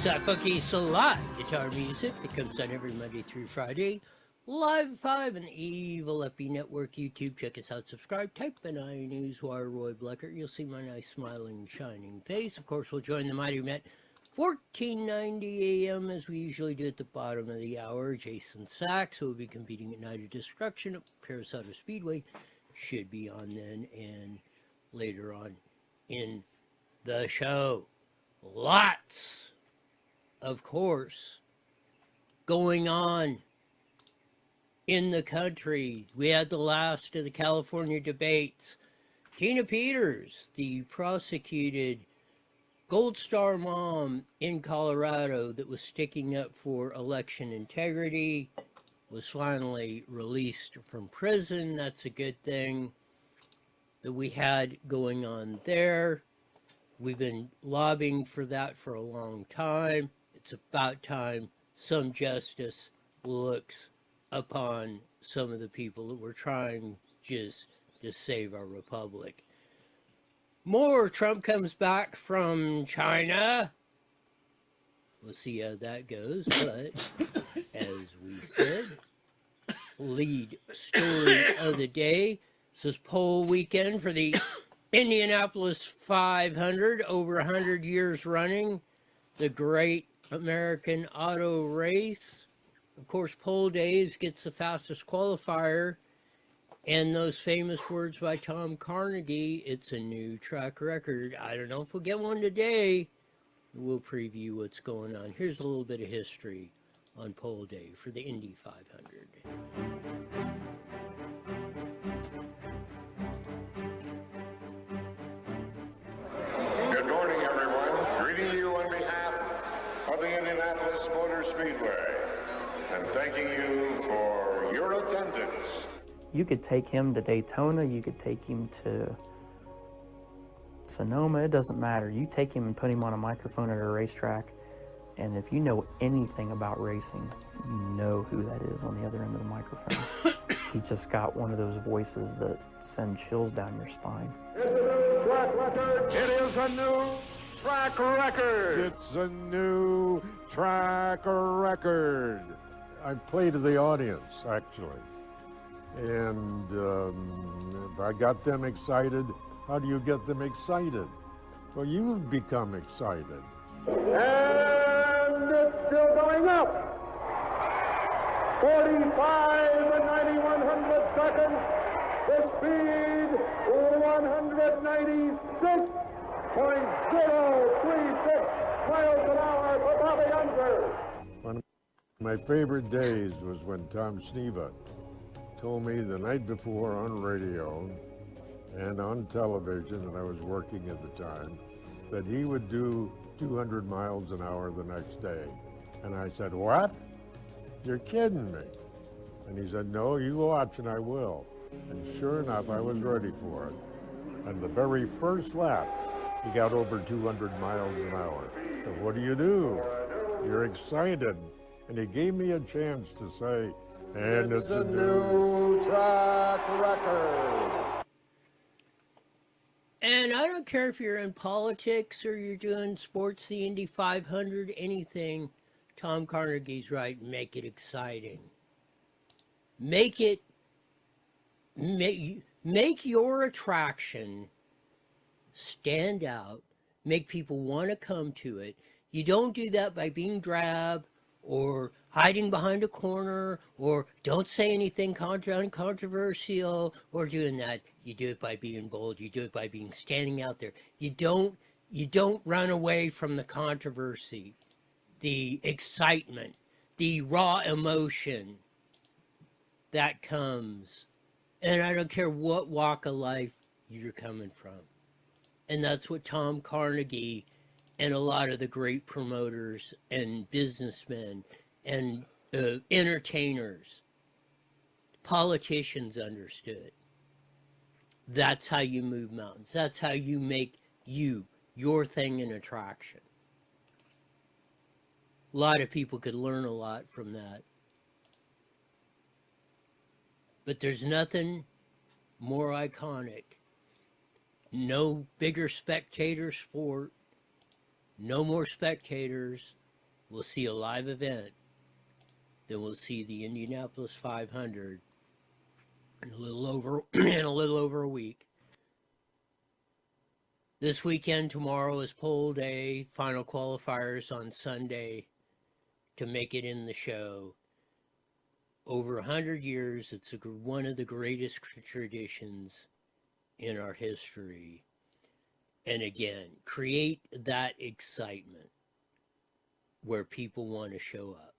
that funky slide guitar music that comes on every Monday through Friday, live at 5 on the Evil Uppy Network YouTube. Check us out, subscribe, type in iNewsWire Roy Bleckert. You'll see my nice smiling, shining face. Of course, we'll join the Mighty Met 1490 a.m. as we usually do at the bottom of the hour. Jason Sachs, who will be competing at Night of Destruction at Parasauter Speedway, should be on then and later on in the show. Lots, of course, going on in the country. We had the last of the California debates. Tina Peters, the prosecuted Gold Star mom in Colorado that was sticking up for election integrity, was finally released from prison. That's a good thing that we had going on there. We've been lobbying for that for a long time. It's about time some justice looks upon some of the people that were trying just to save our republic. More, Trump comes back from China. We'll see how that goes, but as we said, lead story of the day. This is poll weekend for the Indianapolis 500, over 100 years running, the great American auto race. Of course, poll days gets the fastest qualifier, and those famous words by Tom Carnegie, it's a new track record. I don't know if we'll get one today. We'll preview what's going on. Here's a little bit of history on poll day for the Indy 500. Good morning, everyone. Greeting you on behalf of the Indianapolis Motor Speedway and thanking you for your attendance. You could take him to Daytona, you could take him to Sonoma, it doesn't matter. You take him and put him on a microphone at a racetrack, and if you know anything about racing, you know who that is on the other end of the microphone. He just got one of those voices that send chills down your spine. It is a new track record. It's a new track record. I play to the audience, actually. And if I got them excited, how do you get them excited? Well, you become excited. And it's still going up. 45 and 91 seconds. The speed 196.036 miles an hour for Bobby Unser. One of my favorite days was when Tom Sneva told me the night before on radio and on television, and I was working at the time, that he would do 200 miles an hour the next day. And I said, "What? You're kidding me." And he said, "No, you watch and I will." And sure enough, I was ready for it. And the very first lap, he got over 200 miles an hour. So what do? You're excited. And he gave me a chance to say, and it's a new track record. And I don't care if you're in politics or you're doing sports, the Indy 500, anything, Tom Carnegie's right, make it exciting. Make your attraction stand out, make people want to come to it. You don't do that by being drab or hiding behind a corner or don't say anything uncontroversial or doing that. You do it by being bold. You do it by being standing out there. You don't run away from the controversy, the excitement, the raw emotion that comes. And I don't care what walk of life you're coming from. And that's what Tom Carnegie and a lot of the great promoters and businessmen and entertainers, politicians understood. That's how you move mountains. That's how you make your thing an attraction. A lot of people could learn a lot from that. But there's nothing more iconic. No bigger spectator sport. No more spectators we'll see a live event. Then we'll see the Indianapolis 500 in a little over a week. This weekend, tomorrow is pole day. Final qualifiers on Sunday to make it in the show. Over 100 years, it's one of the greatest traditions in our history. And again, create that excitement where people want to show up.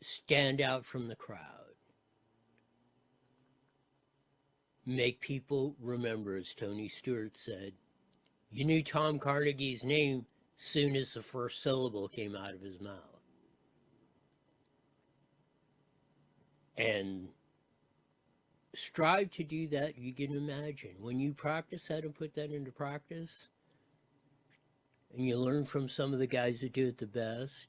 Stand out from the crowd. Make people remember, as Tony Stewart said, you knew Tom Carnegie's name soon as the first syllable came out of his mouth. And strive to do that. You can imagine when you practice how to put that into practice, and you learn from some of the guys that do it the best,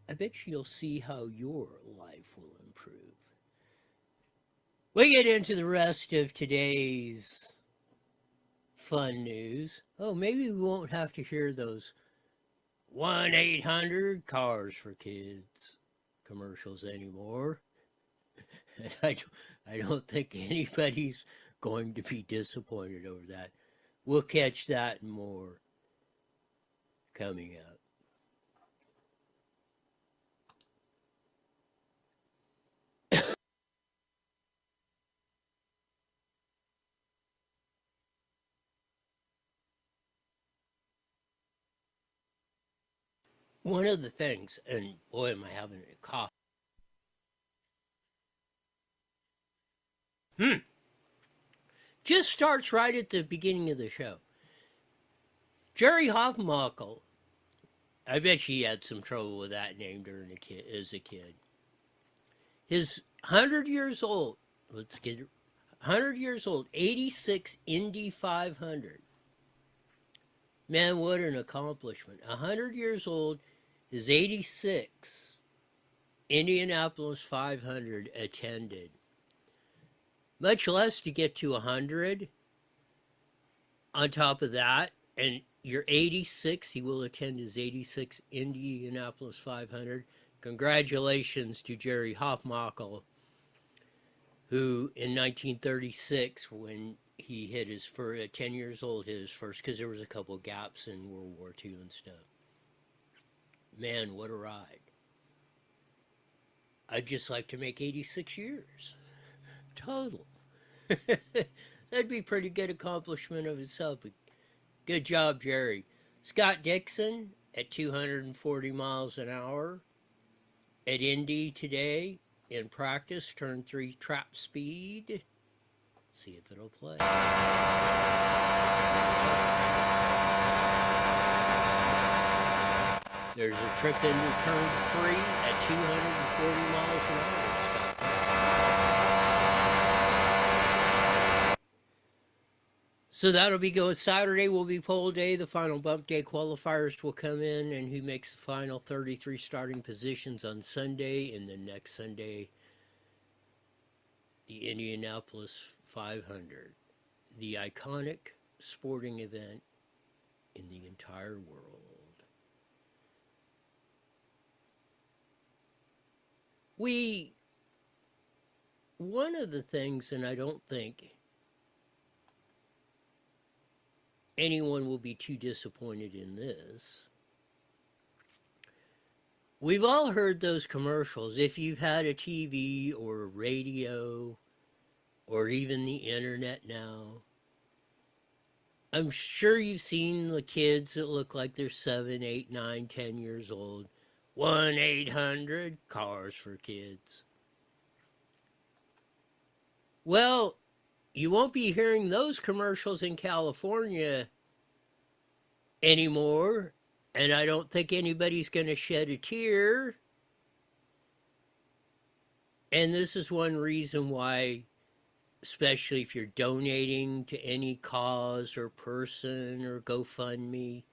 I bet you'll see how your life will improve. We get into the rest of today's fun news. Oh, maybe we won't have to hear those 1-800-CARS-FOR-KIDS commercials anymore. And I don't think anybody's going to be disappointed over that. We'll catch that and more coming up. One of the things, and boy, am I having a cough. Just starts right at the beginning of the show. Jerry Hoffmuckel, I bet he had some trouble with that name as a kid. His 100 years old, 86 Indy 500. Man, what an accomplishment. 100 years old, his 86 Indianapolis 500 attended. Much less to get to 100. On top of that, and you're 86, he will attend his 86 Indianapolis 500. Congratulations to Jerry Hoffmuckel, who in 1936, when he hit his first, at 10 years old, hit his first, because there was a couple of gaps in World War II and stuff. Man, what a ride. I'd just like to make 86 years. Total. That'd be a pretty good accomplishment of itself. But good job, Jerry. Scott Dixon at 240 miles an hour at Indy today in practice, turn 3 trap speed. See if it'll play. There's a trip into turn 3 at 240 miles an hour. So that'll be going. Saturday will be pole day. The final bump day qualifiers will come in, and who makes the final 33 starting positions on Sunday. And then next Sunday, the Indianapolis 500, the iconic sporting event in the entire world. One of the things, and I don't think anyone will be too disappointed in this. We've all heard those commercials. If you've had a TV or a radio or even the internet now, I'm sure you've seen the kids that look like they're 7, 8, 9, 10 years old. 1-800-CARS-FOR-KIDS. Well, you won't be hearing those commercials in California anymore, and I don't think anybody's going to shed a tear. And this is one reason why, especially if you're donating to any cause or person or GoFundMe,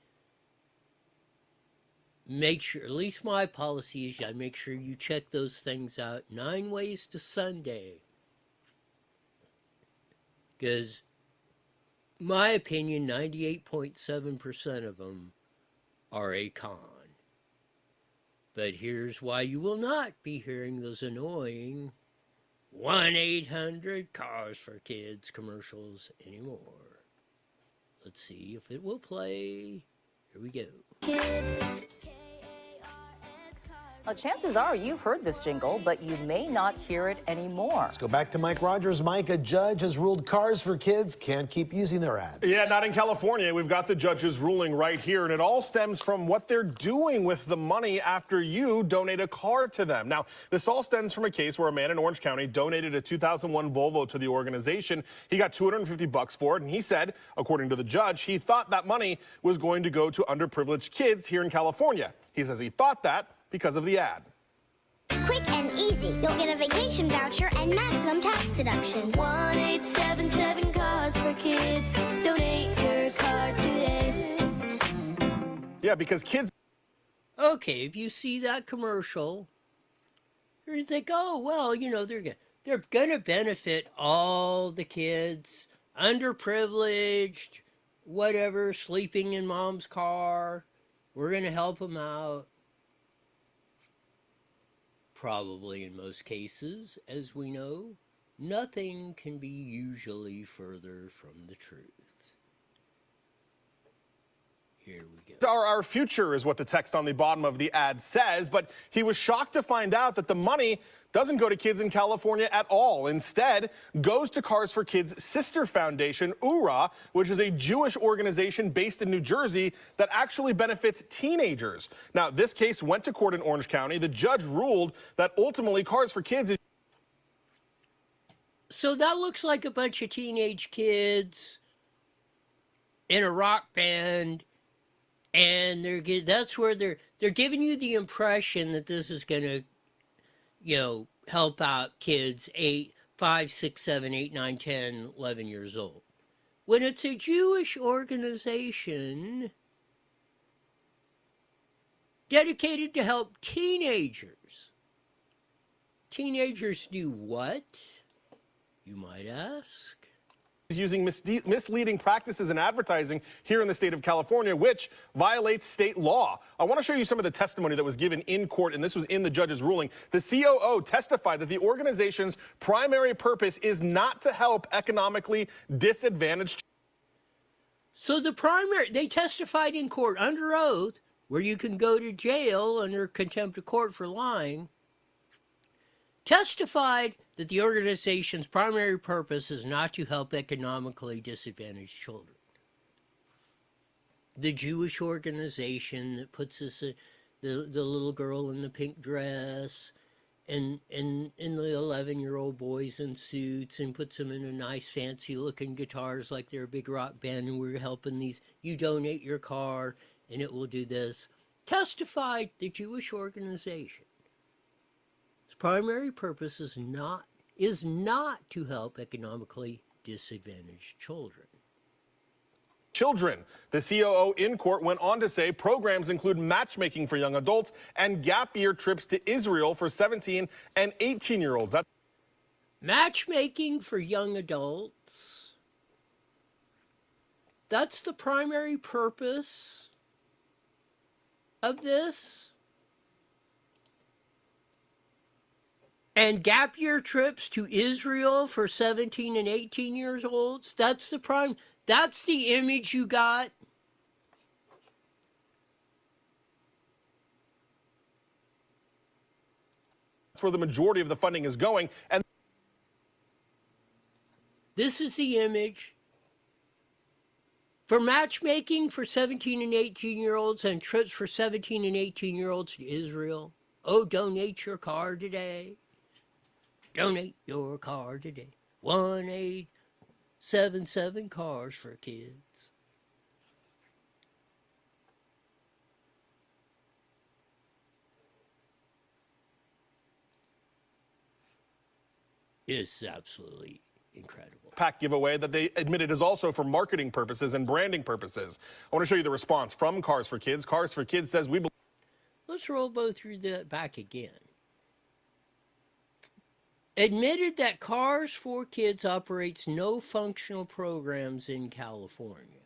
make sure, at least my policy is, I make sure you check those things out 9 ways to Sunday. Because, my opinion, 98.7% of them are a con. But here's why you will not be hearing those annoying 1-800-CARS-FOR-KIDS commercials anymore. Let's see if it will play. Here we go. Chances are you've heard this jingle, but you may not hear it anymore. Let's go back to Mike Rogers. Mike, a judge has ruled Cars for Kids can't keep using their ads. Yeah, not in California. We've got the judge's ruling right here, and it all stems from what they're doing with the money after you donate a car to them. Now, this all stems from a case where a man in Orange County donated a 2001 Volvo to the organization. He got $250 for it, and he said, according to the judge, he thought that money was going to go to underprivileged kids here in California. He says he thought that because of the ad. It's quick and easy. You'll get a vacation voucher and maximum tax deduction. 1-877-CARS-FOR-KIDS. Donate your car today. Yeah, because kids... Okay, if you see that commercial, you think, oh, well, you know, they're going to benefit all the kids, underprivileged, whatever, sleeping in mom's car. We're going to help them out. Probably in most cases, as we know, nothing can be usually further from the truth. Here we go. Our future is what the text on the bottom of the ad says, but he was shocked to find out that the money doesn't go to kids in California at all. Instead, goes to Cars for Kids' sister foundation, URA, which is a Jewish organization based in New Jersey that actually benefits teenagers. Now, this case went to court in Orange County. The judge ruled that ultimately Cars for Kids is... So that looks like a bunch of teenage kids in a rock band, and that's where they're giving you the impression that this is going to, you know, help out kids 5, 6, 7, 8, 9, 10, 11 years old. When it's a Jewish organization dedicated to help teenagers. Teenagers do what, you might ask? Using misleading practices in advertising here in the state of California, which violates state law. I want to show you some of the testimony that was given in court, and this was in the judge's ruling. The COO testified that the organization's primary purpose is not to help economically disadvantaged. So they testified in court under oath, where you can go to jail under contempt of court for lying, testified that the organization's primary purpose is not to help economically disadvantaged children. The Jewish organization that puts the little girl in the pink dress and the 11-year-old boys in suits and puts them in a nice fancy-looking guitars like they're a big rock band, and we're helping these, you donate your car and it will do this. Testified the Jewish organization. Its primary purpose is not to help economically disadvantaged children. The COO in court went on to say programs include matchmaking for young adults and gap year trips to Israel for 17 and 18-year-olds. Matchmaking for young adults. That's the primary purpose of this. And gap year trips to Israel for 17 and 18 years olds. That's the image you got. That's where the majority of the funding is going. And this is the image for matchmaking for 17 and 18-year-olds and trips for 17 and 18-year-olds to Israel. Oh, donate your car today. Donate your car today. 1-877-CARS-FOR-KIDS. It's absolutely incredible. Pack giveaway that they admitted is also for marketing purposes and branding purposes. I want to show you the response from Cars for Kids. Cars for Kids says we believe. Let's roll both through that back again. Admitted that Cars for Kids operates no functional programs in California.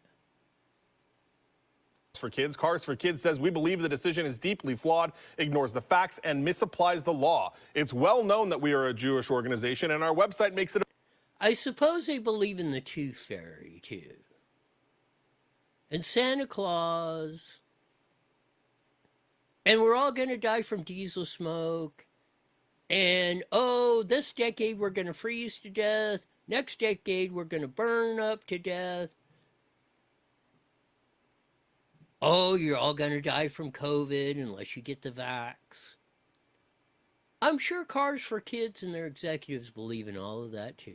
for Kids. Cars for Kids says, we believe the decision is deeply flawed, ignores the facts, and misapplies the law. It's well known that we are a Jewish organization, and our website makes it. I suppose they believe in the Tooth Fairy, too. And Santa Claus. And we're all going to die from diesel smoke. And, oh, this decade we're going to freeze to death. Next decade we're going to burn up to death. Oh, you're all going to die from COVID unless you get the vax. I'm sure Cars for Kids and their executives believe in all of that, too.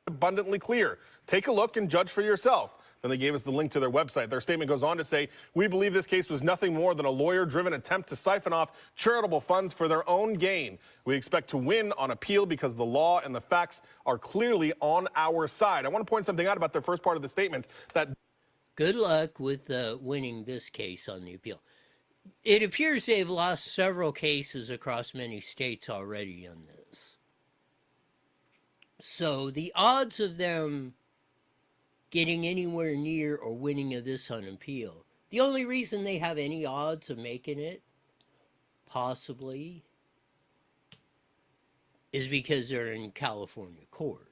Abundantly clear. Take a look and judge for yourself. Then they gave us the link to their website. Their statement goes on to say, we believe this case was nothing more than a lawyer-driven attempt to siphon off charitable funds for their own gain. We expect to win on appeal because the law and the facts are clearly on our side. I want to point something out about their first part of the statement. That good luck with winning this case on the appeal. It appears they've lost several cases across many states already on this. So the odds of them getting anywhere near or winning this on appeal, the only reason they have any odds of making it, possibly, is because they're in California court,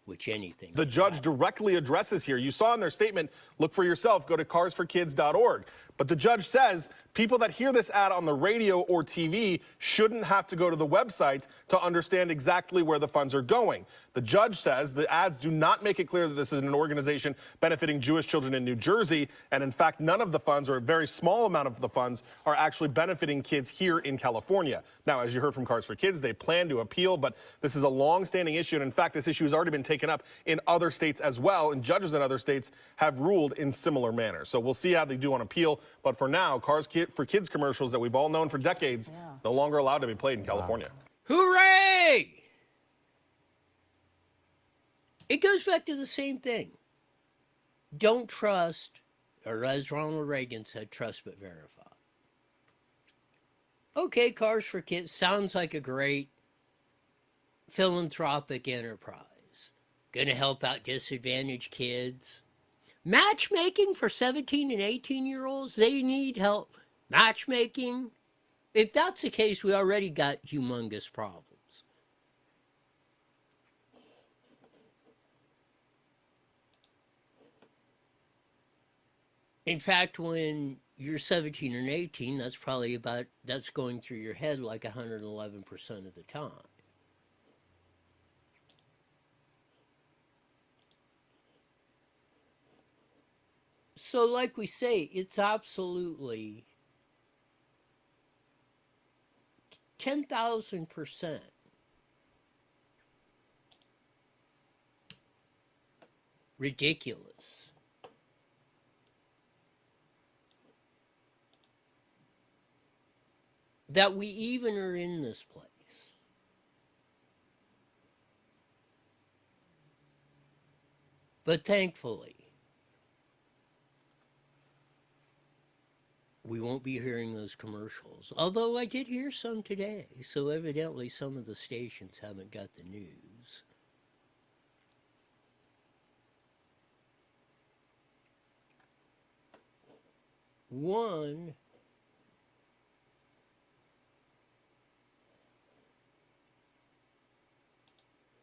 which anything. The judge directly addresses here. You saw in their statement, look for yourself, go to carsforkids.org. But the judge says people that hear this ad on the radio or TV shouldn't have to go to the website to understand exactly where the funds are going. The judge says the ads do not make it clear that this is an organization benefiting Jewish children in New Jersey. And in fact, none of the funds, or a very small amount of the funds, are actually benefiting kids here in California. Now, as you heard from Cars for Kids, they plan to appeal, but this is a long-standing issue. And in fact, this issue has already been taken up in other states as well. And judges in other states have ruled in similar manner. So we'll see how they do on appeal. But for now, Cars for Kids commercials that we've all known for decades, no longer allowed to be played in California. Hooray! It goes back to the same thing. Don't trust, or as Ronald Reagan said, trust but verify. Okay, Cars for Kids sounds like a great philanthropic enterprise. Going to help out disadvantaged kids. Matchmaking for 17 and 18-year-olds, they need help. Matchmaking, if that's the case, we already got humongous problems. In fact, when you're 17 and 18, that's going through your head like 111% of the time. So like we say, it's absolutely 10,000% ridiculous that we even are in this place. But thankfully, we won't be hearing those commercials. Although I did hear some today, so evidently some of the stations haven't got the news. One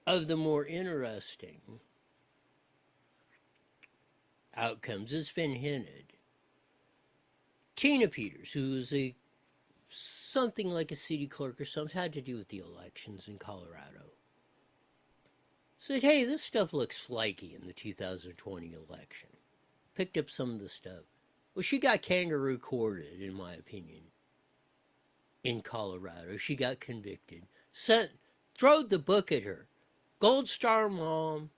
of the more interesting outcomes has been hinted. Tina Peters, who was something like a city clerk or something, had to do with the elections in Colorado, said, hey, this stuff looks flaky in the 2020 election. Picked up some of the stuff. Well, she got kangaroo courted, in my opinion, in Colorado. She got convicted. Throwed the book at her. Gold Star mom.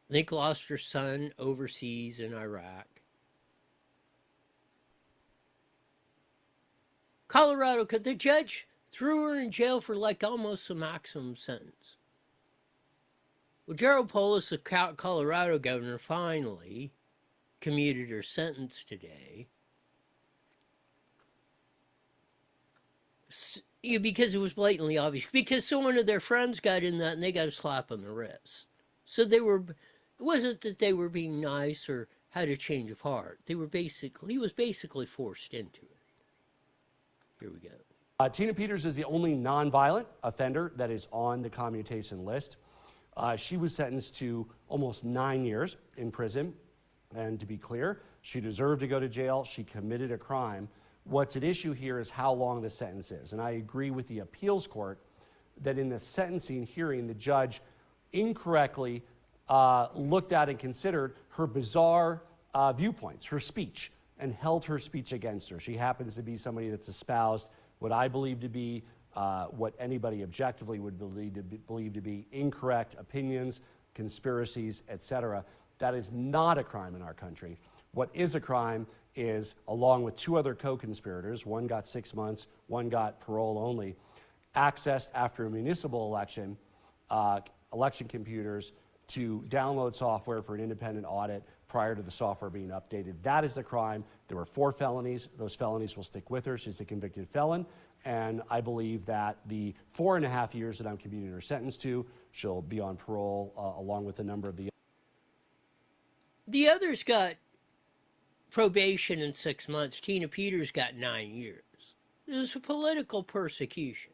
I think lost her son overseas in Iraq. Colorado, the judge threw her in jail for like almost a maximum sentence. Well, Gerald Polis, the Colorado governor, finally commuted her sentence today. Because it was blatantly obvious. Because so one of their friends got in that and they got a slap on the wrist. So It wasn't that they were being nice or had a change of heart. He was basically forced into it. Here we go. Tina Peters is the only nonviolent offender that is on the commutation list. She was sentenced to almost 9 years in prison. And to be clear, she deserved to go to jail. She committed a crime. What's at issue here is how long the sentence is. And I agree with the appeals court that in the sentencing hearing, the judge incorrectly looked at and considered her bizarre viewpoints, her speech, and held her speech against her. She happens to be somebody that's espoused what I believe to be, what anybody objectively would believe to be incorrect opinions, conspiracies, etc. That is not a crime in our country. What is a crime is, along with 2 other co-conspirators, one got 6 months, one got parole only, accessed after a municipal election, election computers to download software for an independent audit prior to the software being updated. That is a crime. There were 4 felonies. Those felonies will stick with her. She's a convicted felon. And I believe that the 4.5 years that I'm commuting her sentence to, she'll be on parole along with a number of the... The others got probation in 6 months. Tina Peters got 9 years. It was a political persecution.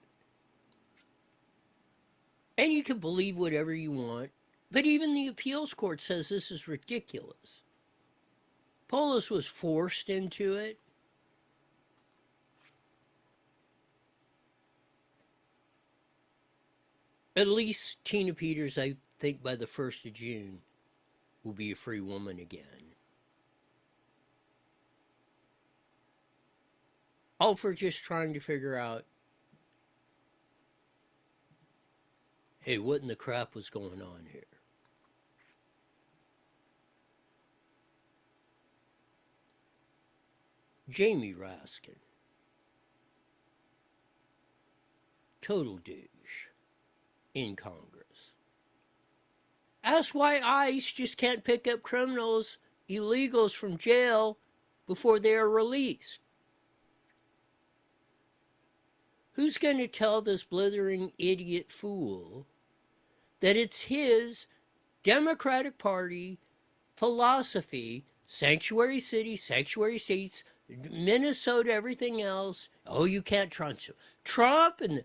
And you can believe whatever you want, but even the appeals court says this is ridiculous. Polis was forced into it. At least Tina Peters, I think by the 1st of June, will be a free woman again. All for just trying to figure out, hey, what in the crap was going on here? Jamie Raskin. Total douche in Congress. Ask why ICE just can't pick up criminals, illegals from jail before they are released. Who's going to tell this blithering idiot fool that it's his Democratic Party philosophy, sanctuary cities, sanctuary states, Minnesota, everything else? Oh, you can't trust him. Trump and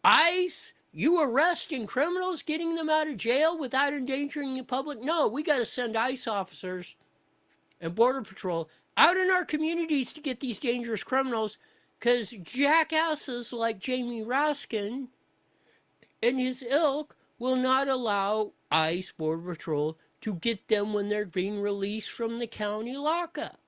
ICE, you arresting criminals, getting them out of jail without endangering the public? No, we got to send ICE officers and Border Patrol out in our communities to get these dangerous criminals, because jackasses like Jamie Raskin and his ilk will not allow ICE, Border Patrol, to get them when they're being released from the county lockup.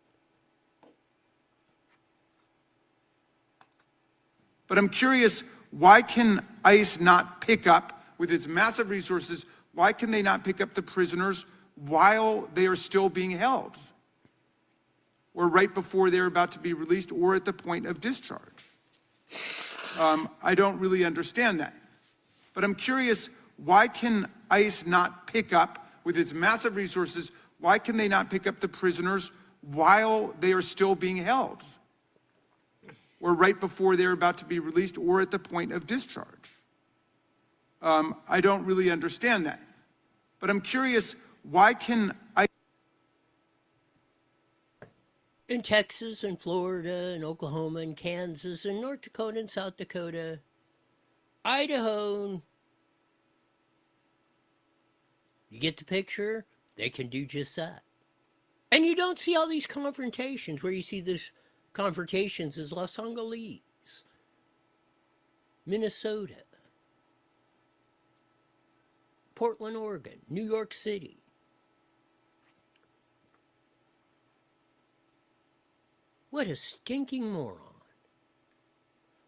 But I'm curious, why can ICE not pick up, with its massive resources, why can they not pick up the prisoners while they are still being held? Or right before they're about to be released, or at the point of discharge? I don't really understand that. But I'm curious, why can ICE not pick up, with its massive resources, why can they not pick up the prisoners while they are still being held? Or right before they're about to be released, or at the point of discharge? I don't really understand that. But I'm curious, why can ICE... In Texas and Florida and Oklahoma and Kansas and North Dakota and South Dakota, Idaho, you get the picture? They can do just that. And you don't see all these confrontations. Where you see these confrontations is Los Angeles, Minnesota, Portland, Oregon, New York City. What a stinking moron.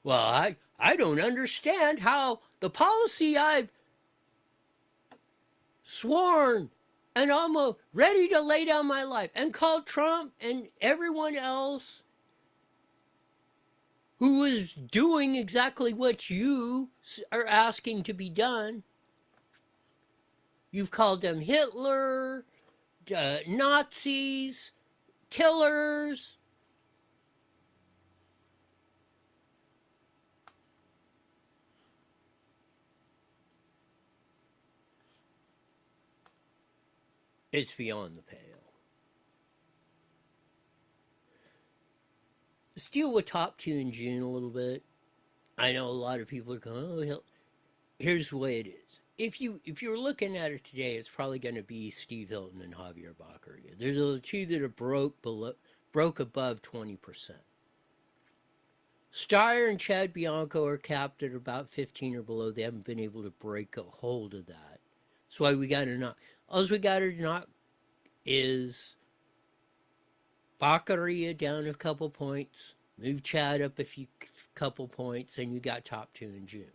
Well, I don't understand how the policy I've sworn and almost ready to lay down my life and called Trump and everyone else who is doing exactly what you are asking to be done. You've called them Hitler, Nazis, killers. It's beyond the pale. Let's deal with top two in June a little bit. I know a lot of people are going, oh, here's the way it is. If you're looking at it today, it's probably going to be Steve Hilton and Javier Baccaria. There's the two that are broke above 20%. Steyer and Chad Bianco are capped at about 15 or below. They haven't been able to break a hold of that. That's why we got to knock. All we got to knock is Baccaria down a couple points, move Chad up a couple points, and you got top two in June.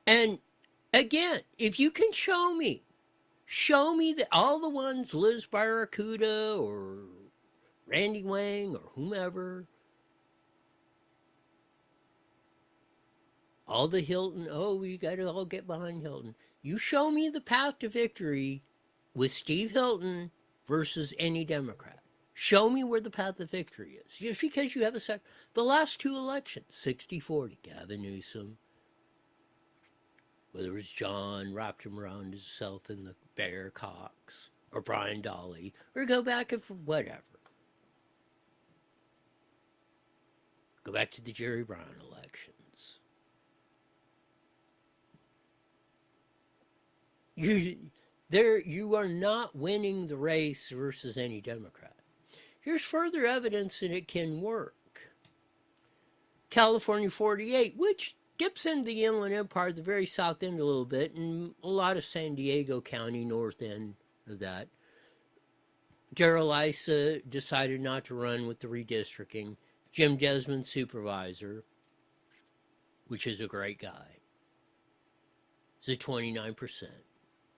And again, if you can show me that all the ones, Liz Barracuda or Randy Wang or whomever, all the Hilton, oh, we got to all get behind Hilton. You show me the path to victory with Steve Hilton versus any Democrat. Show me where the path to victory is. Just because you have the last two elections, 60-40, Gavin Newsom, whether it was John wrapped him around himself in the bear Cox, or Brian Dolly, or go back and whatever. Go back to the Jerry Brown elections. You are not winning the race versus any Democrat. Here's further evidence that it can work. California 48, which dips into the Inland Empire, the very south end a little bit, and a lot of San Diego County, north end of that. Darrell Issa decided not to run with the redistricting. Jim Desmond, supervisor, which is a great guy, is at 29%.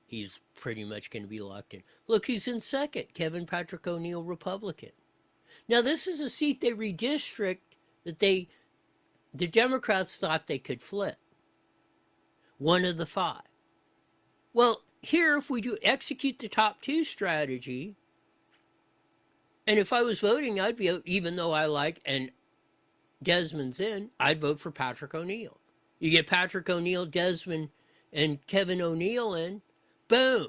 He's pretty much going to be locked in. Look, he's in second, Kevin Patrick O'Neill, Republican. Now, this is a seat they redistrict that the Democrats thought they could flip. One of the five. Well, here, if we do execute the top two strategy, and if I was voting, I'd be, even though I like, and Desmond's in, I'd vote for Patrick O'Neill. You get Patrick O'Neill, Desmond, and Kevin O'Neill in, boom.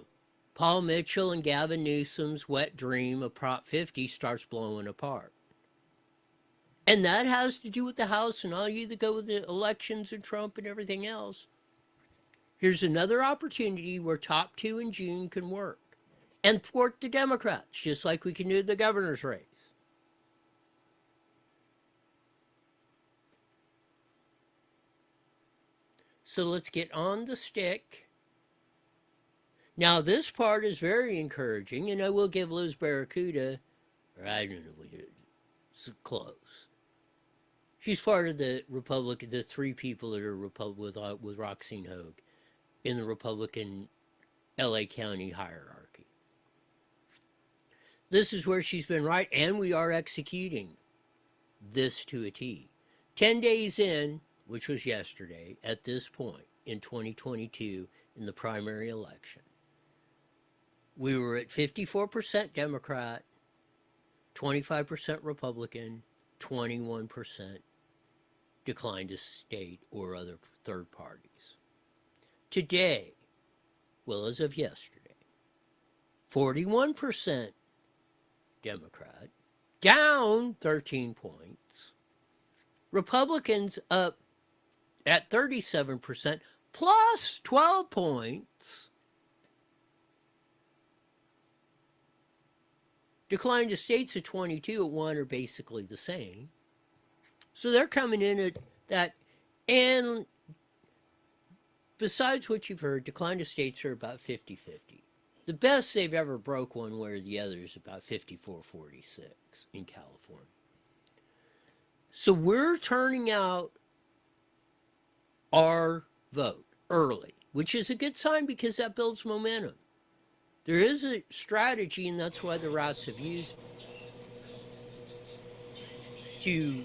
Paul Mitchell and Gavin Newsom's wet dream of Prop 50 starts blowing apart. And that has to do with the House and all you that go with the elections and Trump and everything else. Here's another opportunity where top two in June can work and thwart the Democrats, just like we can do the governor's race. So let's get on the stick. Now, this part is very encouraging, and I will give Liz Barracuda, or I don't know what it is, it's close. She's part of the Republican, the three people that are with Roxane Hogue in the Republican LA County hierarchy. This is where she's been right, and we are executing this to a T. 10 days in, which was yesterday, at this point in 2022 in the primary election, we were at 54% Democrat, 25% Republican, 21% declined to state or other third parties. Today, well, as of yesterday, 41% Democrat, down 13 points. Republicans up at 37%, plus 12 points. Decline to states at 22 at 1 are basically the same. So they're coming in at that. And besides what you've heard, decline to states are about 50-50. The best they've ever broke one way or the other is about 54-46 in California. So we're turning out our vote early, which is a good sign because that builds momentum. There is a strategy, and that's why the Rats have used to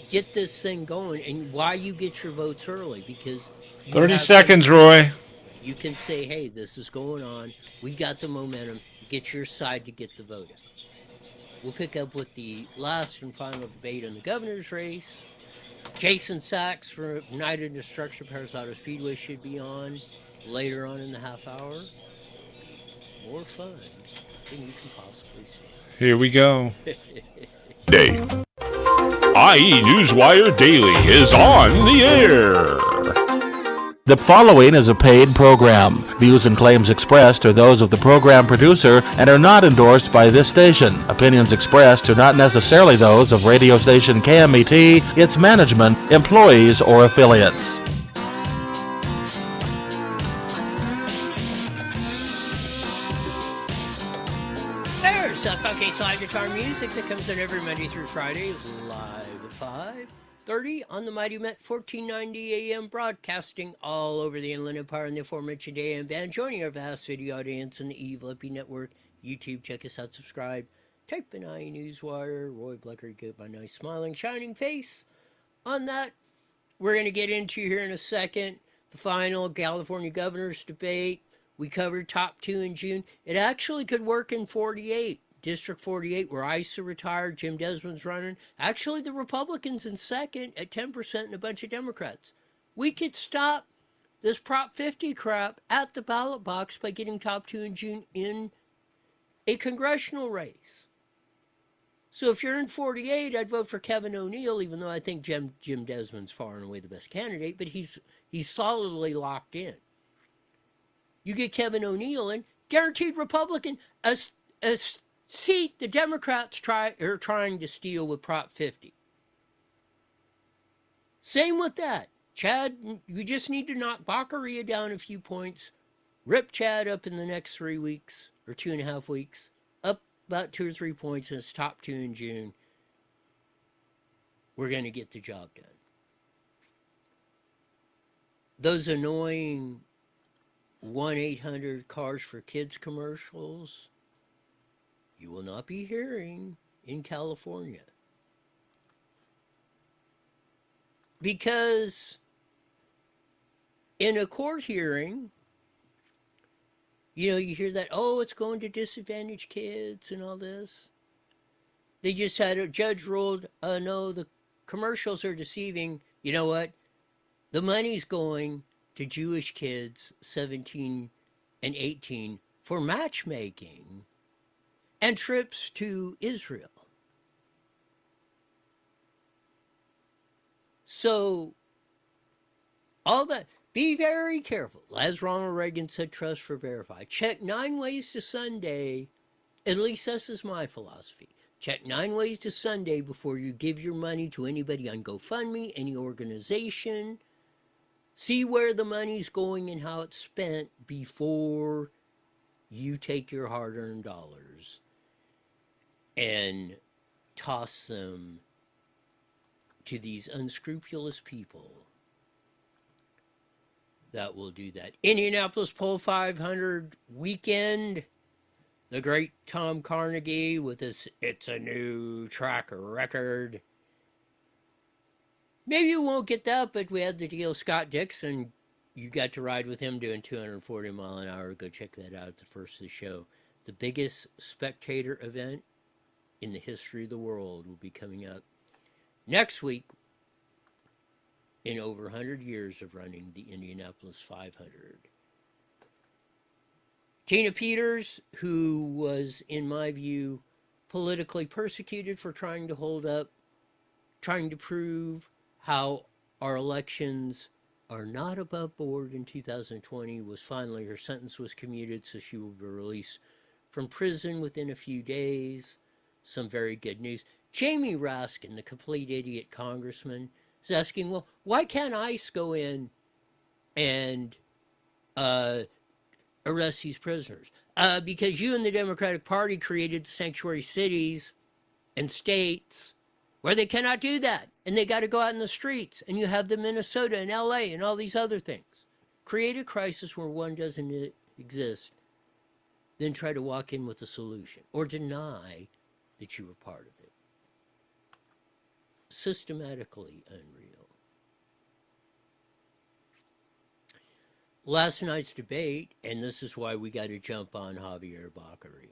get this thing going, and why you get your votes early, because 30 seconds, Roy. You can say, hey, this is going on. We got the momentum. Get your side to get the vote out. We'll pick up with the last and final debate on the governor's race. Jason Sachs from United Destruction Paris Auto Speedway should be on. Later on in the half hour, more fun than you can possibly see. Here we go. Day. IE Newswire Daily is on the air. The following is a paid program. Views and claims expressed are those of the program producer and are not endorsed by this station. Opinions expressed are not necessarily those of radio station KMET, its management, employees, or affiliates. There's funky slide guitar music that comes in every Monday through Friday, live at 5:30 on the Mighty Met 1490 AM, broadcasting all over the Inland Empire and the aforementioned AM band, joining our vast video audience in the Evil Hippie Network. YouTube, check us out, subscribe. Type in IE Newswire, Roy Bleckert, get my nice smiling, shining face. On that, we're going to get into here in a second the final California governor's debate. We covered top two in June. It actually could work in 48, District 48, where ISA retired, Jim Desmond's running. Actually, the Republicans in second at 10% and a bunch of Democrats. We could stop this Prop 50 crap at the ballot box by getting top two in June in a congressional race. So if you're in 48, I'd vote for Kevin O'Neill, even though I think Jim Desmond's far and away the best candidate, but he's solidly locked in. You get Kevin O'Neill in, guaranteed Republican, a seat the Democrats are trying to steal with Prop 50. Same with that. Chad, you just need to knock Baccaria down a few points, rip Chad up in the next 3 weeks, or 2.5 weeks, up about 2 or 3 points, and it's top two in June. We're going to get the job done. Those annoying 1-800 Cars for Kids commercials, you will not be hearing in California. Because in a court hearing, you hear that, oh, it's going to disadvantaged kids and all this. They just had a judge ruled, no, the commercials are deceiving. You know what? The money's going to Jewish kids 17 and 18 for matchmaking and trips to Israel. So, all that, be very careful. As Ronald Reagan said, trust for verify. Check 9 ways to Sunday, at least this is my philosophy. Check 9 ways to Sunday before you give your money to anybody on GoFundMe, any organization. See where the money's going and how it's spent before you take your hard-earned dollars and toss them to these unscrupulous people that will do that. Indianapolis Poll 500 weekend. The great Tom Carnegie with his It's a New Track Record. Maybe you won't get that, but we had the deal. Scott Dixon, you got to ride with him doing 240 mile an hour. Go check that out at the first of the show. The biggest spectator event in the history of the world will be coming up next week in over 100 years of running the Indianapolis 500. Tina Peters, who was, in my view, politically persecuted for trying to prove how our elections are not above board in 2020, her sentence was commuted, so she will be released from prison within a few days. Some very good news. Jamie Raskin, the complete idiot congressman, is asking, well, why can't ICE go in and arrest these prisoners? Because you and the Democratic Party created the sanctuary cities and states where they cannot do that. And they got to go out in the streets. And you have the Minnesota and LA and all these other things. Create a crisis where one doesn't exist. Then try to walk in with a solution. Or deny that you were part of it. Systematically unreal. Last night's debate, and this is why we got to jump on Javier Baccaria.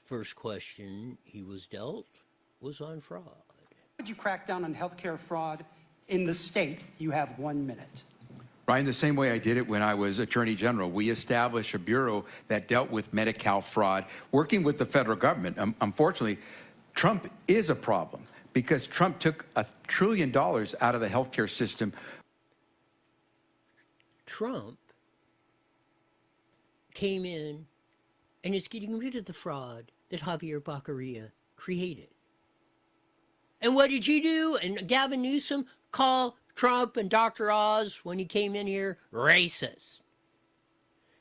First question he was dealt was on fraud. Would you crack down on healthcare fraud in the state. You have 1 minute. Ryan, the same way I did it when I was Attorney General, we established a bureau that dealt with Medi-Cal fraud, working with the federal government. Unfortunately, Trump is a problem because Trump took $1 trillion out of the healthcare system. Trump came in and is getting rid of the fraud that Javier Baccaria created. And what did you do? And Gavin Newsom call Trump and Dr. Oz, when he came in here, racist.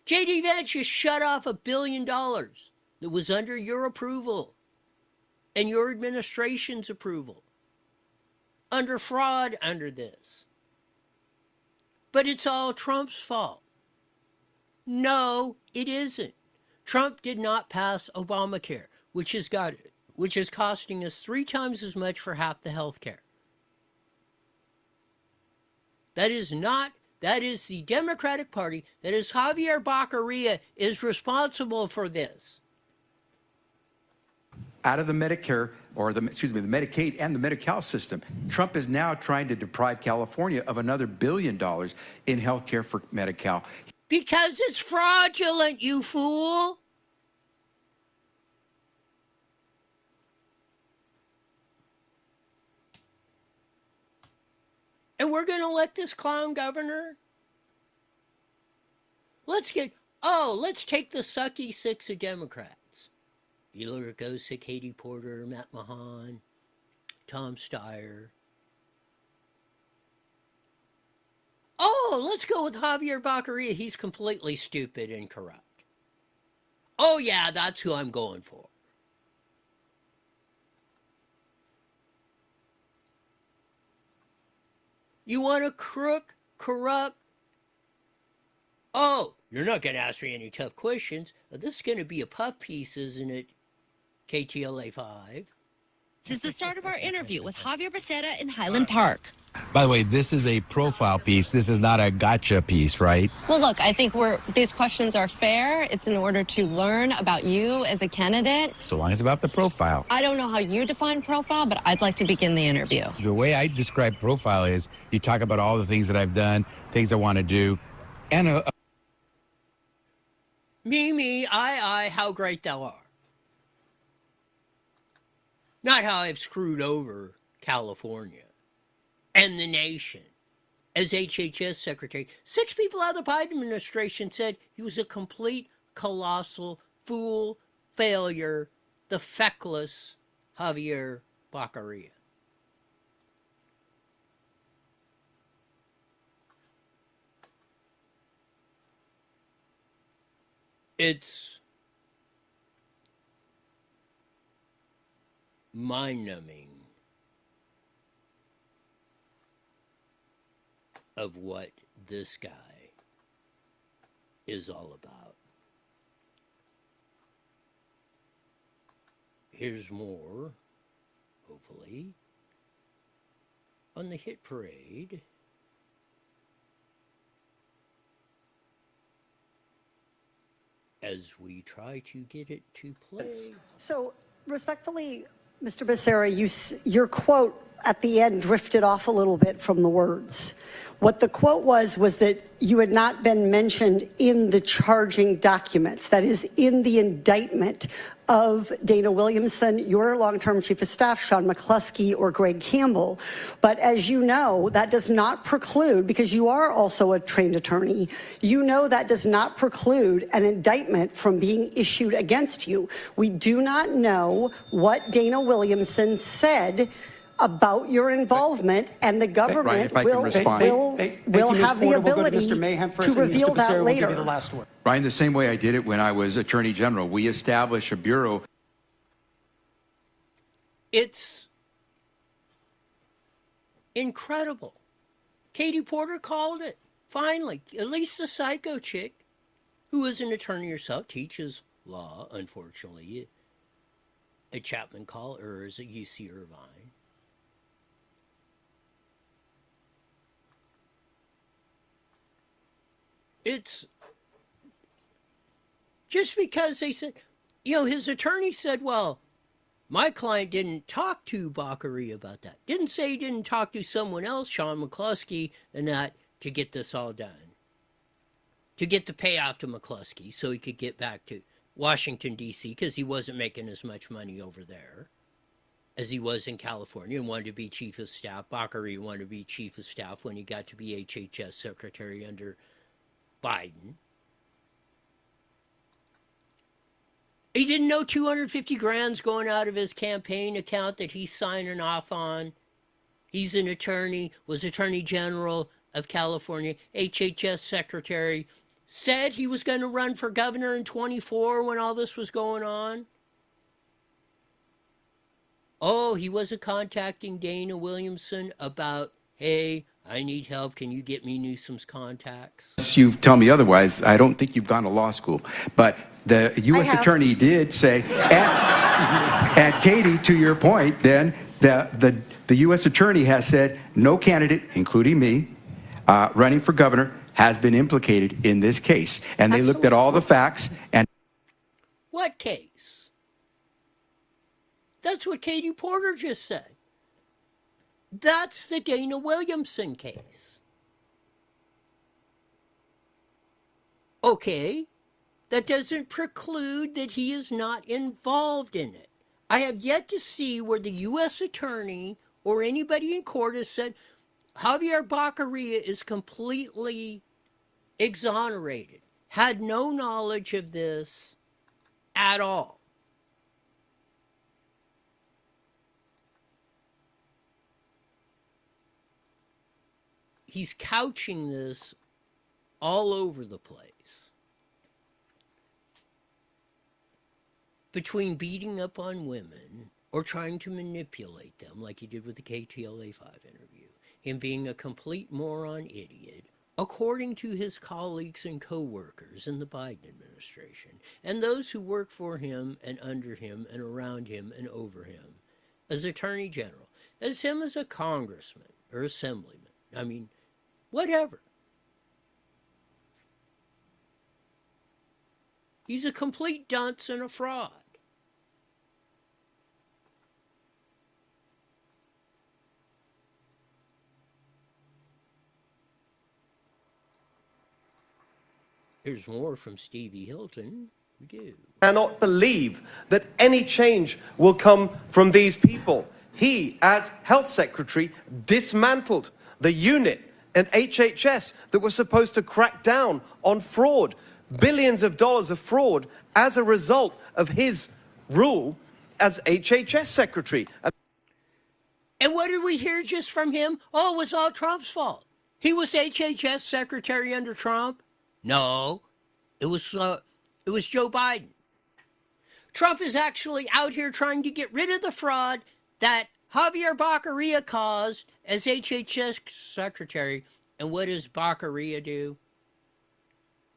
J.D. Vance just shut off $1 billion that was under your approval and your administration's approval. Under fraud under this. But it's all Trump's fault. No, it isn't. Trump did not pass Obamacare, which is costing us 3 times as much for half the health care. That is the Democratic Party, that is Javier Baccaria is responsible for this. Out of the Medicare, or the Medicaid and the Medi-Cal system. Trump is now trying to deprive California of another $1 billion in health care for Medi-Cal. Because it's fraudulent, you fool. And we're going to let this clown governor? Let's take the sucky 6 of Democrats. Vila Ragosa, Katie Porter, Matt Mahan, Tom Steyer. Let's go with Javier Baccaria. He's completely stupid and corrupt. Oh yeah, that's who I'm going for. You want a crook, corrupt? Oh, you're not going to ask me any tough questions. This is going to be a puff piece, isn't it, KTLA 5? This is the start of our interview with Javier Becerra in Highland Park. By the way, this is a profile piece. This is not a gotcha piece, right? Well, look, I think these questions are fair. It's in order to learn about you as a candidate. So long as it's about the profile. I don't know how you define profile, but I'd like to begin the interview. The way I describe profile is you talk about all the things that I've done, things I want to do, and Me, I, how great thou art. Not how I've screwed over California and the nation. As HHS Secretary, 6 people out of the Biden administration said he was a complete, colossal fool, failure, the feckless Javier Baccaria. It's mind-numbing of what this guy is all about. Here's more, hopefully, on the hit parade. As we try to get it to play. So, respectfully, Mr. Becerra, your quote at the end drifted off a little bit from the words. What the quote was that you had not been mentioned in the charging documents, that is, in the indictment of Dana Williamson, your long-term chief of staff, Sean McCluskey, or Greg Campbell. But as you know, that does not preclude, because you are also a trained attorney, you know that does not preclude an indictment from being issued against you. We do not know what Dana Williamson said about your involvement, and the government will have the ability to reveal that later. Ryan, the same way I did it when I was Attorney General, we established a bureau. It's incredible. Katie Porter called it. Finally, at least the psycho chick, who is an attorney herself, teaches law, unfortunately, at Chapman College, or is it UC Irvine? It's just because they said, his attorney said, well, My client didn't talk to Bakary about that. Didn't say he didn't talk to someone else, Sean McCluskey, and that to get this all done. To get the payoff to McCluskey so he could get back to Washington, D.C., because he wasn't making as much money over there as he was in California and wanted to be chief of staff. Bakary wanted to be chief of staff when he got to be HHS secretary under Biden. He didn't know 250 grand's going out of his campaign account that he's signing off on. He's an attorney, was attorney general of California, HHS secretary, said he was going to run for governor in 24 when all this was going on. Oh, he wasn't contacting Dana Williamson about, hey, I need help. Can you get me Newsom's contacts? You tell me otherwise. I don't think you've gone to law school. But the U.S. attorney did say, and Katie, to your point, then the U.S. attorney has said no candidate, including me, running for governor, has been implicated in this case. And they looked at all the facts and... What case? That's what Katie Porter just said. That's the Dana Williamson case. Okay, that doesn't preclude that he is not involved in it. I have yet to see where the U.S. attorney or anybody in court has said Javier Bakary is completely exonerated, had no knowledge of this at all. He's couching this all over the place. Between beating up on women or trying to manipulate them like he did with the KTLA-5 interview, him being a complete moron idiot, according to his colleagues and co-workers in the Biden administration, and those who work for him and under him and around him and over him, as Attorney General, as him as a congressman or assemblyman. I mean, whatever. He's a complete dunce and a fraud. Here's more from Stevie Hilton. Cannot believe that any change will come from these people. He, as health secretary, dismantled the unit and HHS that was supposed to crack down on fraud. Billions of dollars of fraud as a result of his rule as HHS secretary. And what did we hear just from him? Oh, it was all Trump's fault. He was HHS secretary under Trump? No, it was Joe Biden. Trump is actually out here trying to get rid of the fraud that Javier Bakary caused as HHS secretary. And what does Bakary do?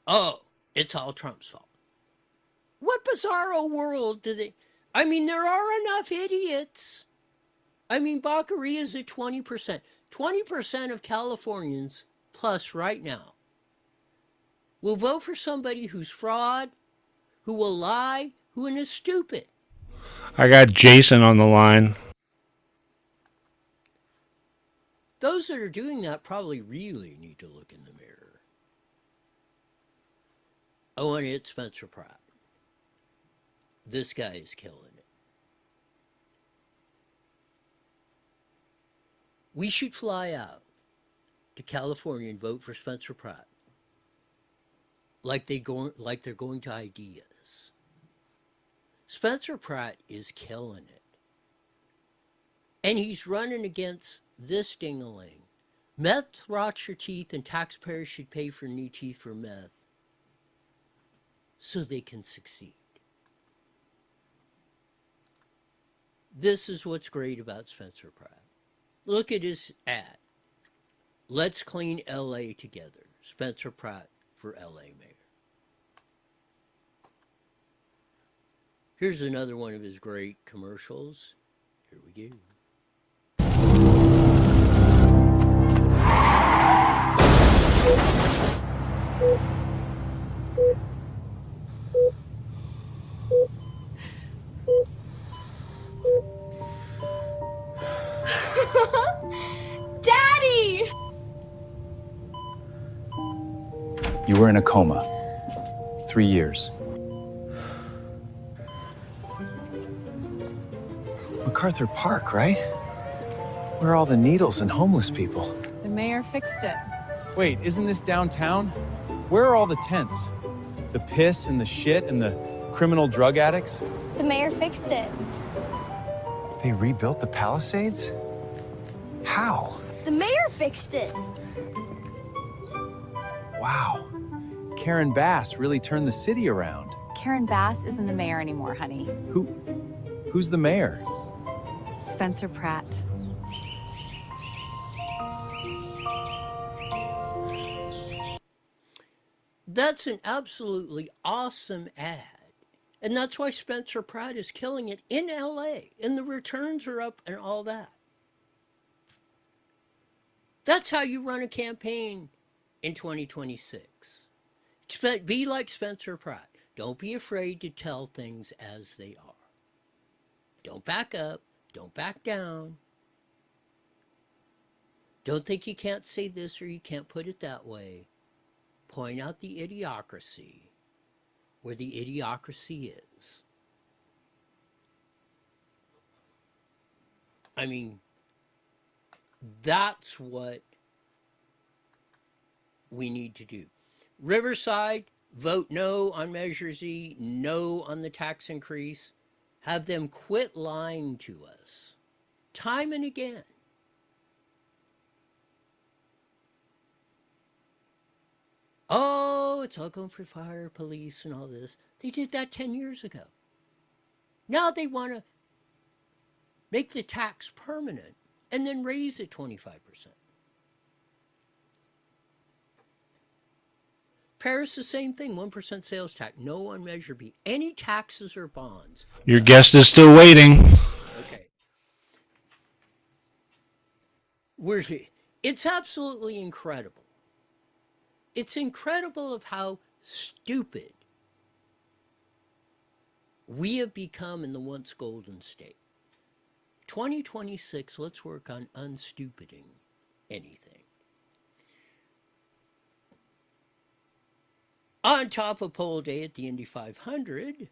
Oh, it's all Trump's fault. What bizarro world do they... I mean, there are enough idiots. I mean, Bakary is at 20%. 20% of Californians plus right now will vote for somebody who's fraud, who will lie, who is stupid. I got Jason on the line. Those that are doing that probably really need to look in the mirror. I want to hit Spencer Pratt. This guy is killing it. We should fly out to California and vote for Spencer Pratt. Like they're going to Ideas. Spencer Pratt is killing it. And he's running against this ding-a-ling. Meth rots your teeth and taxpayers should pay for new teeth for meth so they can succeed. This is what's great about Spencer Pratt. Look at his ad. Let's clean LA together. Spencer Pratt for LA mayor. Here's another one of his great commercials. Here we go. were in a coma. 3 years. MacArthur Park, right? Where are all the needles and homeless people? The mayor fixed it. Wait, isn't this downtown? Where are all the tents? The piss and the shit and the criminal drug addicts? The mayor fixed it. They rebuilt the Palisades? How? The mayor fixed it. Wow. Karen Bass really turned the city around. Karen Bass isn't the mayor anymore, honey. Who's the mayor? Spencer Pratt. That's an absolutely awesome ad. And that's why Spencer Pratt is killing it in LA. And the returns are up and all that. That's how you run a campaign in 2026. Be like Spencer Pratt. Don't be afraid to tell things as they are. Don't back up. Don't back down. Don't think you can't say this or you can't put it that way. Point out the idiocracy where the idiocracy is. I mean, that's what we need to do. Riverside, vote no on Measure Z, no on the tax increase. Have them quit lying to us time and again. Oh, it's all going for fire, police, and all this. They did that 10 years ago. Now they want to make the tax permanent and then raise it 25%. Paris, the same thing, 1% sales tax, no on Measure B. Any taxes or bonds. Your guest is still waiting. Okay. Where's he? It's absolutely incredible. It's incredible of how stupid we have become in the once golden state. 2026, let's work on unstupiding anything. On top of pole day at the Indy 500,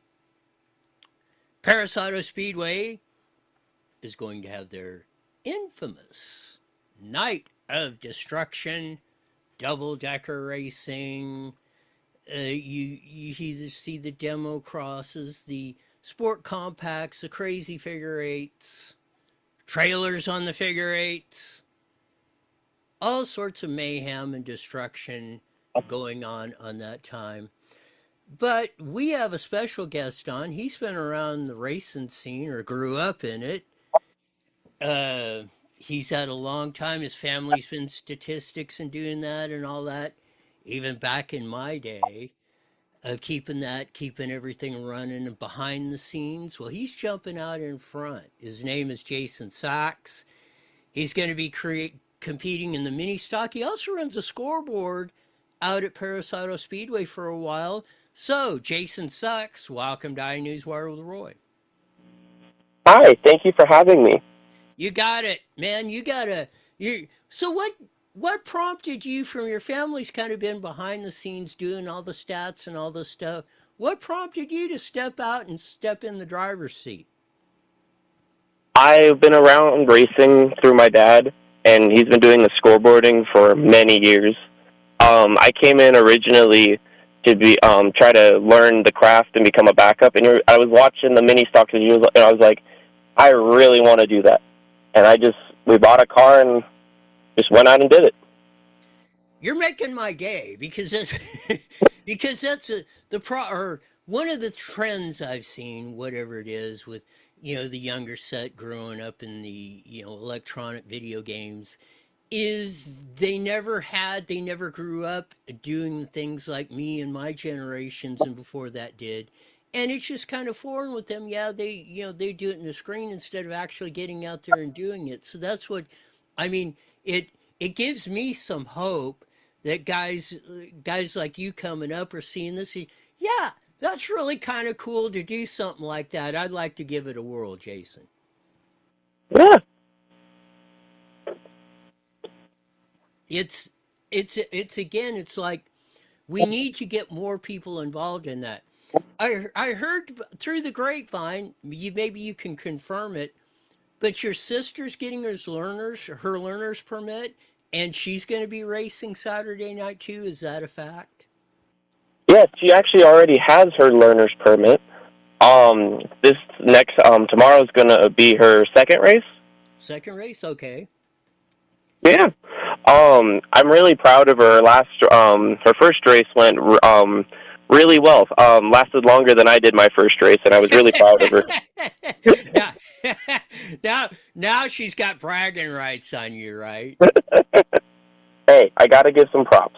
Paris Auto Speedway is going to have their infamous Night of Destruction, double-decker racing. You either see the demo crosses, the sport compacts, the crazy figure eights, trailers on the figure eights, all sorts of mayhem and destruction going on that time. But we have a special guest on. He's been around the racing scene or grew up in it. He's had a long time. His family's been statistics and doing that and all that, even back in my day, of keeping everything running and behind the scenes. Well, he's jumping out in front. His name is Jason Sachs. He's going to be competing in the mini stock. He also runs a scoreboard out at Paris Auto Speedway for a while. So, Jason Sachs, welcome to iNewsWire with Roy. Hi, thank you for having me. You got it, man. So what prompted you from your family's kind of been behind the scenes doing all the stats and all this stuff? What prompted you to step out and step in the driver's seat? I've been around racing through my dad, and he's been doing the scoreboarding for many years. I came in originally to be try to learn the craft and become a backup, and I was watching the mini stocks and I was like, I really want to do that. And we bought a car and just went out and did it. You're making my day because that's one of the trends I've seen, whatever it is, with the younger set growing up in the electronic video games, is they never grew up doing things like me and my generations and before that did. And it's just kind of foreign with them. Yeah, they do it in the screen instead of actually getting out there and doing it. So that's what, I mean, it gives me some hope that guys like you coming up are seeing this. Yeah, that's really kind of cool to do something like that. I'd like to give it a whirl, Jason. Yeah. It's again, it's like we need to get more people involved in that. I heard through the grapevine, maybe you can confirm it, but your sister's getting her learner's permit, and she's going to be racing Saturday night too. Is that a fact? Yes, she actually already has her learner's permit. This next tomorrow's gonna be her second race. Second race, okay. Yeah. I'm really proud of her. Her first race went really well. Lasted longer than I did my first race, and I was really proud of her. now she's got bragging rights on you, right? Hey, I gotta give some props.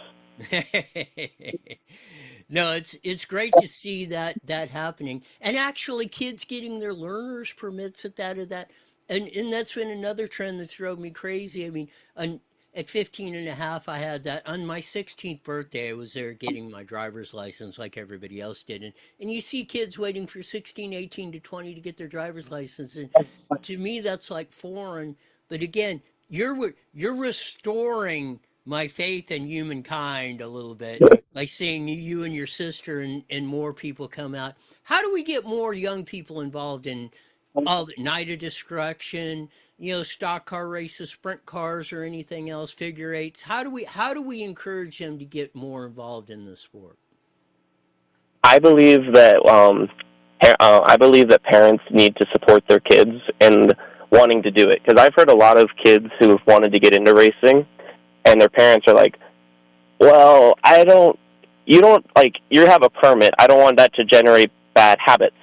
No, it's great to see that happening, and actually kids getting their learners permits at that, and that's been another trend that's drove me crazy. I mean, at 15 and a half, I had that. On my 16th birthday, I was there getting my driver's license like everybody else did, and you see kids waiting for 16, 18 to 20 to get their driver's license, and to me that's like foreign. But again, you're restoring my faith in humankind a little bit by seeing you and your sister and more people come out. How do we get more young people involved in all the Night of Destruction, stock car races, sprint cars, or anything else, figure eights? How do we encourage them to get more involved in the sport? I believe that parents need to support their kids in wanting to do it, because I've heard a lot of kids who have wanted to get into racing, and their parents are like, well, you have a permit. I don't want that to generate bad habits.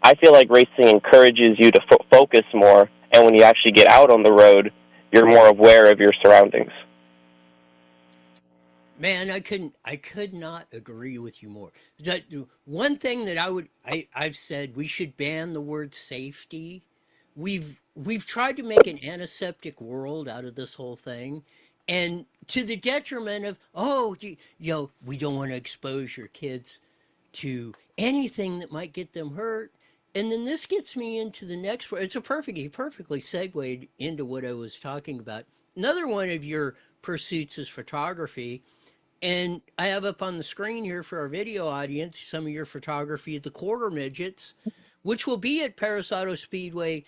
I feel like racing encourages you to focus more, and when you actually get out on the road, you're more aware of your surroundings. Man, I could not agree with you more. One thing that I've said, we should ban the word safety. We've tried to make an antiseptic world out of this whole thing, and to the detriment of, we don't want to expose your kids to anything that might get them hurt. And then this gets me into the next one. It's perfectly segued into what I was talking about. Another one of your pursuits is photography. And I have up on the screen here for our video audience some of your photography at the Quarter Midgets, which will be at Paris Auto Speedway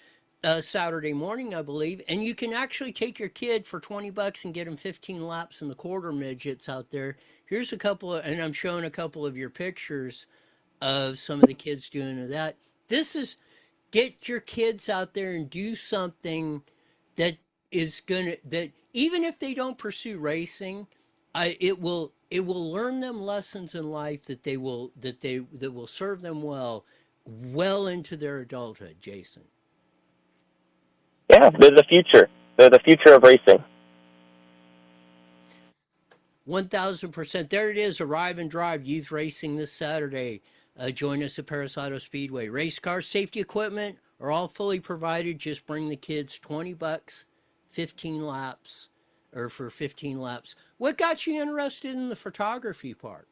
Saturday morning, I believe. And you can actually take your kid for $20 and get him 15 laps in the Quarter Midgets out there. Here's a couple of, and I'm showing a couple of your pictures of some of the kids doing that. This is, get your kids out there and do something that that even if they don't pursue racing, it will learn them lessons in life that will serve them well into their adulthood, Jason. Yeah, they're the future. They're the future of racing. 1,000%. There it is. Arrive and Drive Youth Racing this Saturday. Join us at Paris Auto Speedway. Race cars, safety equipment are all fully provided. Just bring the kids. $20, 15 laps, or for 15 laps. What got you interested in the photography part?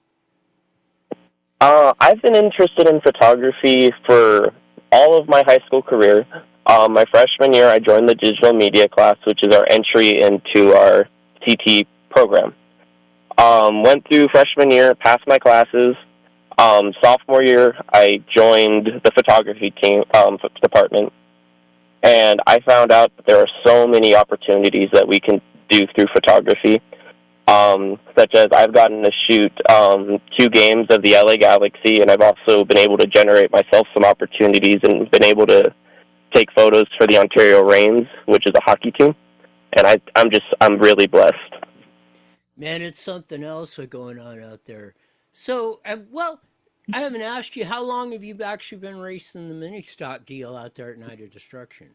I've been interested in photography for all of my high school career. My freshman year, I joined the digital media class, which is our entry into our CT program. Went through freshman year, passed my classes. Sophomore year, I joined the photography team department, and I found out that there are so many opportunities that we can do through photography, such as I've gotten to shoot 2 games of the LA Galaxy, and I've also been able to generate myself some opportunities and been able to take photos for the Ontario Reigns, which is a hockey team, and I'm really blessed. Man, it's something else going on out there. So, well, I haven't asked you, how long have you actually been racing the mini stock deal out there at Night of Destruction?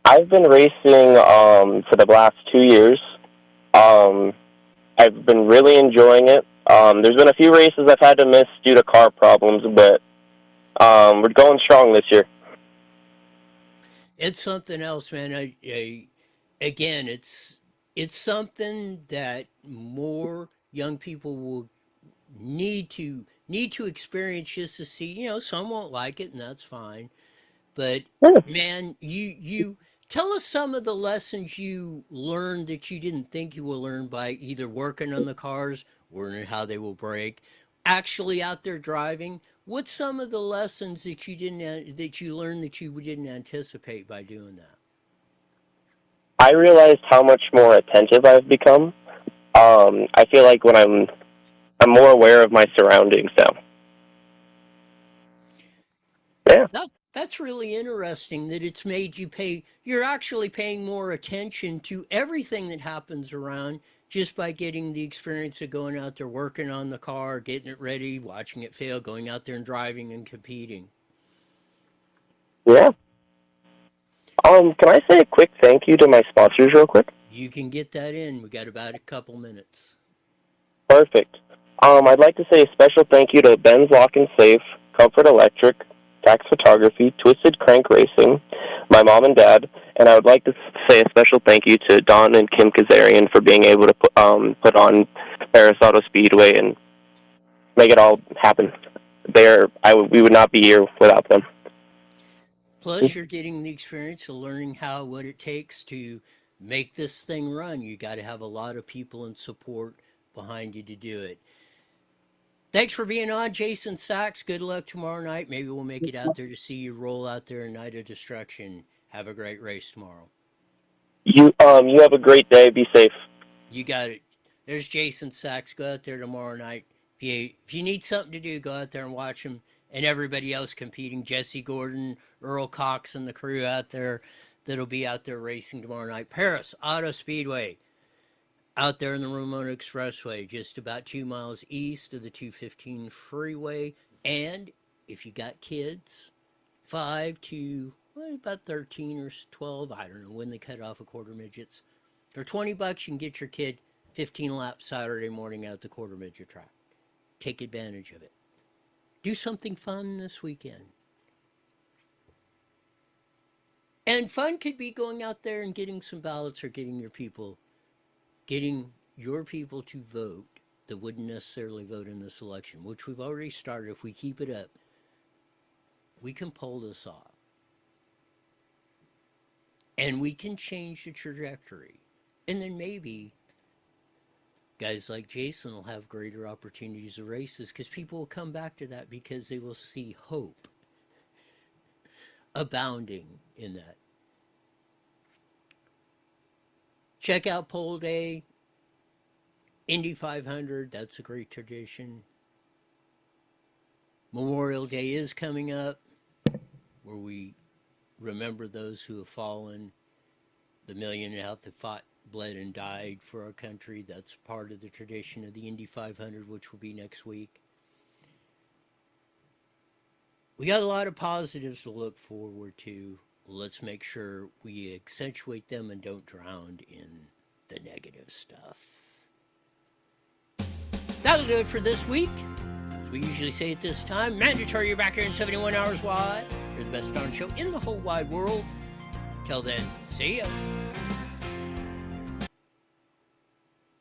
I've been racing for the last 2 years. I've been really enjoying it. There's been a few races I've had to miss due to car problems, but we're going strong this year. It's something else, man. Again, it's something that more young people will need to experience just to see. Some won't like it, and that's fine. But man, you Tell us some of the lessons you learned that you didn't think you will learn by either working on the cars, learning how they will brake, actually out there driving. What's some of the lessons that that you learned that you didn't anticipate by doing that? I realized how much more attentive I've become. I feel like when I'm more aware of my surroundings now. Yeah. That's really interesting that it's made you you're actually paying more attention to everything that happens around just by getting the experience of going out there, working on the car, getting it ready, watching it fail, going out there and driving and competing. Yeah. Can I say a quick thank you to my sponsors real quick? You can get that in. We got about a couple minutes. Perfect. I'd like to say a special thank you to Ben's Lock and Safe, Comfort Electric, Tax Photography, Twisted Crank Racing, my mom and dad, and I would like to say a special thank you to Don and Kim Kazarian for being able to put on Paris Auto Speedway and make it all happen. We would not be here without them. Plus, you're getting the experience of learning what it takes to make this thing run. You got to have a lot of people and support behind you to do it. Thanks for being on, Jason Sachs. Good luck tomorrow night. Maybe we'll make it out there to see you roll out there in Night of Destruction. Have a great race tomorrow. You have a great day. Be safe. You got it. There's Jason Sachs. Go out there tomorrow night. If you need something to do, go out there and watch him and everybody else competing. Jesse Gordon, Earl Cox, and the crew out there that'll be out there racing tomorrow night. Paris Auto Speedway. Out there in the Ramona Expressway, just about 2 miles east of the 215 freeway. And if you got kids, 5 to about 13 or 12, I don't know when they cut off a quarter midgets. For $20, you can get your kid 15 laps Saturday morning out at the quarter midget track. Take advantage of it. Do something fun this weekend. And fun could be going out there and getting some ballots or getting your people to vote that wouldn't necessarily vote in this election, which we've already started. If we keep it up, we can pull this off. And we can change the trajectory. And then maybe guys like Jason will have greater opportunities of races because people will come back to that because they will see hope abounding in that. Check out Poll Day, Indy 500, that's a great tradition. Memorial Day is coming up, where we remember those who have fallen, the 1.5 million that fought, bled, and died for our country. That's part of the tradition of the Indy 500, which will be next week. We got a lot of positives to look forward to. Let's make sure we accentuate them and don't drown in the negative stuff. That'll do it for this week. As we usually say at this time, mandatory, you're back here in 71 hours wide. You're the best darn show in the whole wide world. Till then, see ya.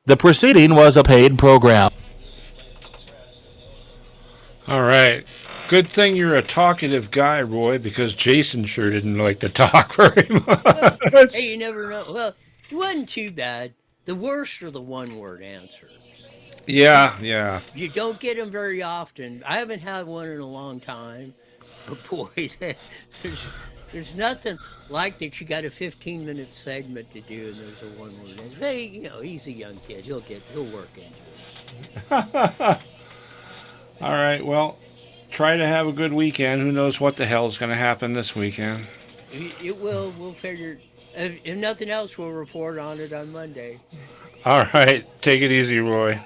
The preceding was a paid program. All right. Good thing you're a talkative guy, Roy, because Jason sure didn't like to talk very much. Well, hey, you never know. Well, it wasn't too bad. The worst are the one-word answers. Yeah. You don't get them very often. I haven't had one in a long time. But boy, there's nothing like that. You got a 15-minute segment to do, and there's a one-word answer. Hey, he's a young kid. He'll work into it. All right, well, try to have a good weekend. Who knows what the hell is going to happen this weekend? It will. We'll figure. If nothing else, we'll report on it on Monday. All right, take it easy, Roy.